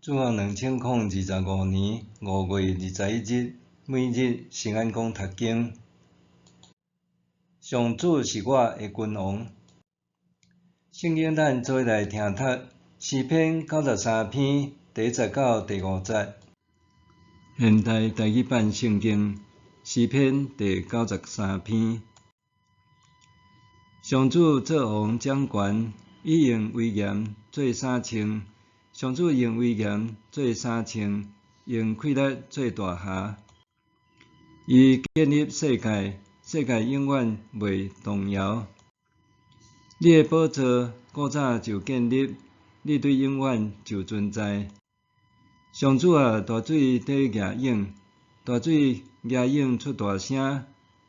主往2025年5月21日，每日圣安宫读经。上主是我的君王。圣经咱做来听读诗篇93篇第10到第5节。现代台语版圣经诗篇第93篇。上主做王掌权，伊用威严做衫穿。上主用威严做衫穿，用气力做大侠。伊建立世界，世界永远袂动摇。你的宝座古早就建立，你对永远就存在。上主啊，大水在牙涌，大水牙涌出大声，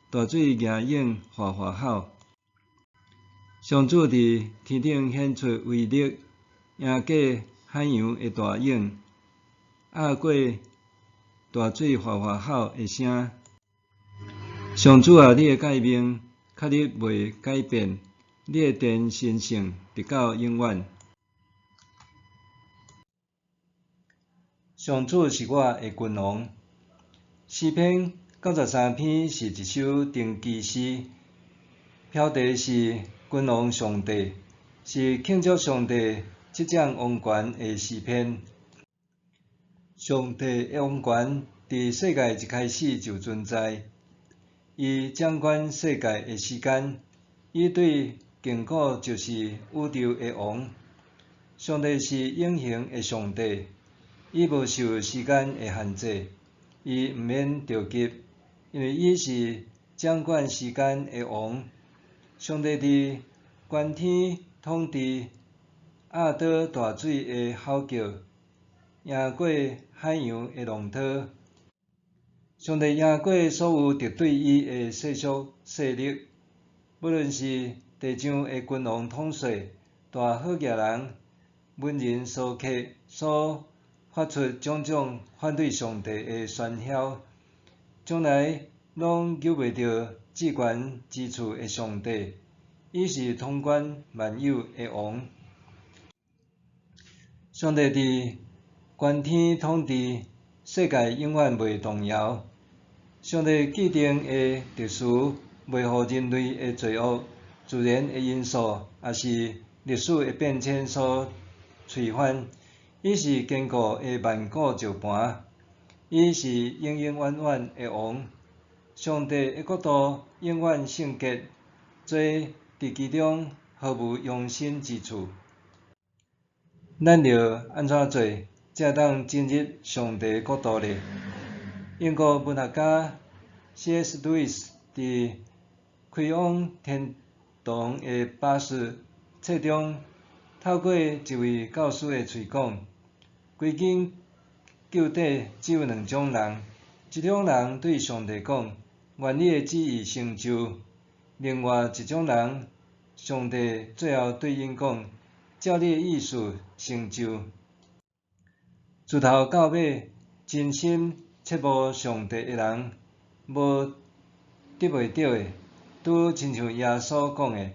大水牙涌哗哗吼。上主伫天顶显出威力，赢过海洋的大涌，压过大水哗哗吼的声。上主啊，你的诫命确实袂改变，你的殿神圣直到永远。上主是我的君王。诗篇93篇是一首登基诗，标题是君王上帝，是庆祝上帝执掌王权的诗篇。上帝的王权伫世界一开始就存在，伊掌管世界的时间，伊对坚固就是宇宙的王。上帝是永恒的上帝，伊无受时间的限制，伊毋免着急，因为伊是掌管时间的王。上帝伫观天统治，压倒大水的吼叫，赢过海洋的浪涛。上帝赢过所有敌对伊的世俗势力，无论是地上的君王统帅、大好业人、文人骚客所发出种种反对上帝的喧嚣，从来拢救袂着至悬之处的上帝。伊是统管万有的王。上帝伫观天统治，世界永远袂动摇。上帝既定的特殊，袂互人类的罪恶、自然的因素，也是历史的变迁所推翻。伊是坚固的万古石盘，伊是永永远远的王。上帝的国度永远圣洁，做伫其中毫无容身之处。咱着安怎做，才当进入上帝的国度呢？英国文学家 C.S. Lewis 伫《开往天堂的巴士》册中，透过一位教师的喙讲，规经究底只有两种人，一种人对上帝讲，愿你的旨意成就；另外一种人，上帝最后对因讲，照你的意思成就。自头到尾，真心切慕上帝的人，无得袂到的，拄亲像耶稣讲的，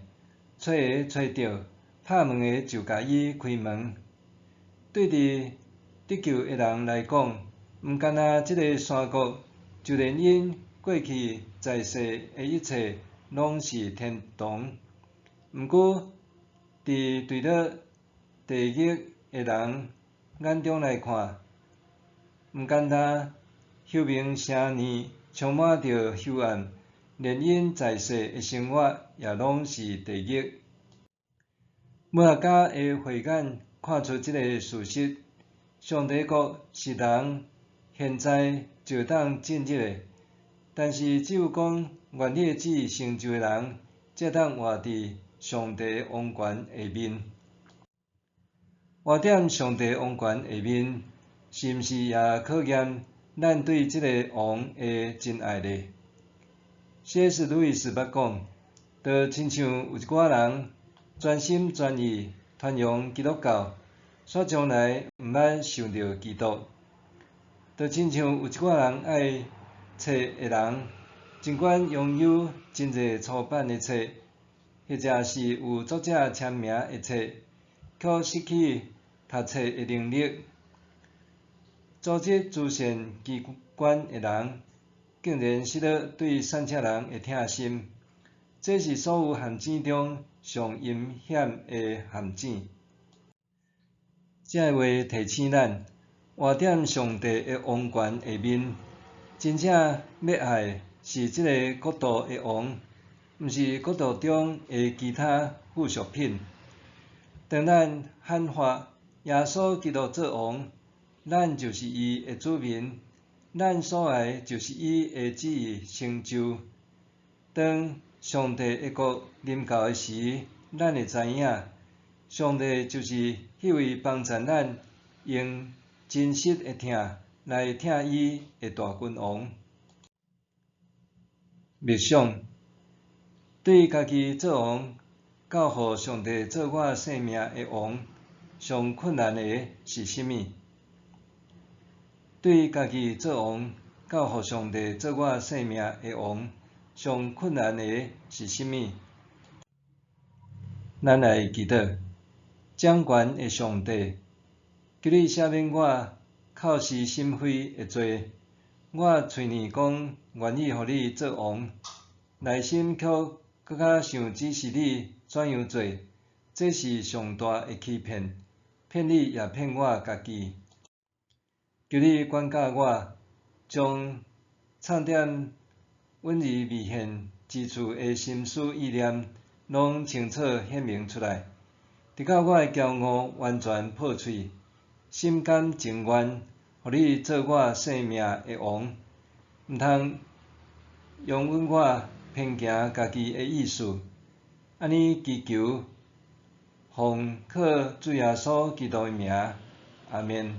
找个找着，拍门的就甲伊开门。对伫得救的人来讲，毋干那即个山谷，就连因过去在世的一切，拢是天堂。毋过，伫坠落地狱的人眼中来看，毋干那幽冥城年充满着幽暗，连因在世的生活也拢是地狱。文学家的慧眼看出即个事实：上帝国是人现在就当进入的，但是只有讲愿你的旨意成就的人，才当活伫上帝王权下面。活踮上帝王权下面，是毋是也考验咱对即个王的真爱呢？ C.S. 路易斯捌讲，就亲像有一寡人全心全意传扬基督教，煞从来毋捌想到基督；就亲像有一寡人爱册的人，尽管拥有真侪出版的册，或者是有作者签名的册，却失去读册的能力。组织慈善机关的人，竟然失了对善车人的疼心，这是所有陷阱中上阴险的陷阱。这话提醒咱，活踮上帝的王权下面，真正要爱是这个国度的王，毋是国度中的其他附属品。当咱喊发耶稣基督做王，咱就是伊的子民，咱所爱就是伊的旨意成就。当上帝的国临到的时，咱会知影，上帝就是迄位帮助咱用真实的疼来疼伊的大君王。默想，对家己做王，到互上帝做我生命的王，上困难的是甚物？对家己做王，到互上帝做我生命的王，上困难的是甚物？咱来祈祷，掌权的上帝，求你赦免我口是心非的罪。我嘴念讲愿意互你做王，内心却搁较想指示你怎样做，这是上大的欺骗，骗你也骗我家己。求你管教我，将藏点稳而未现之处的心思意念，拢清楚显明出来，直到我的骄傲完全破碎，心甘情愿，互你做我生命的王，毋通容允我偏行家己的意思。安尼祈求，奉靠主耶稣基督的名，阿们。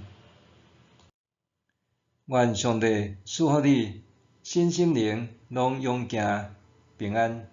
愿上帝赐福你身心灵拢永行平安。